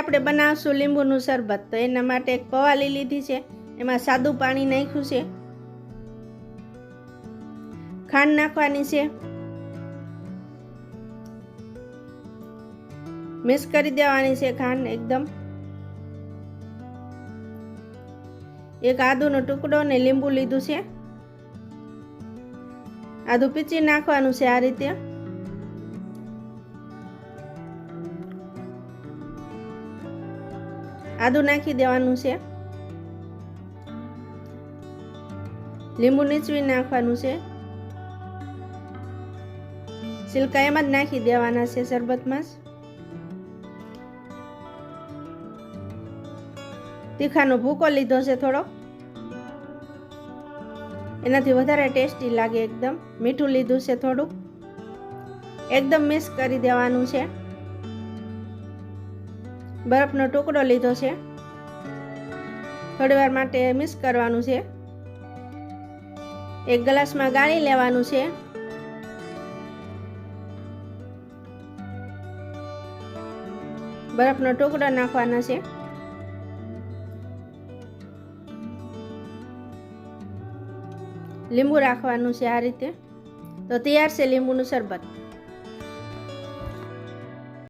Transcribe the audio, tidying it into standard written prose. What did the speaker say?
આપણે બનાવશું લીંબુનું શરબત, તો એના માટે એક પવાલી લીધી છે, એમાં સાદું પાણી નાખ્યું છે, ખાંડ નાખવાની છે, મિક્સ કરી દેવાની છે ખાંડ એકદમ, એક આદુનો ટુકડો ને લીંબુ લીધું છે, આદુ પીચી નાખવાનું છે આ રીતે, આદુ નાખી દેવાનું છે, લીંબુ નીચવી નાખવાનું છે, સિલકા એમાં જ નાખી દેવાના છે શરબતમાં જ, તીખાનો ભૂકો લીધો છે થોડો, એનાથી વધારે ટેસ્ટી લાગે એકદમ, મીઠું લીધું છે થોડું, એકદમ મિક્સ કરી દેવાનું છે, બરફનો ટુકડો લીધો છે, થોડીવાર માટે મિક્સ કરવાનું છે, એક ગ્લાસમાં ગાળી લેવાનું છે, બરફનો ટુકડો નાખવાનો છે, લીંબુ રાખવાનું છે આ રીતે, તો તૈયાર છે લીંબુનું શરબત।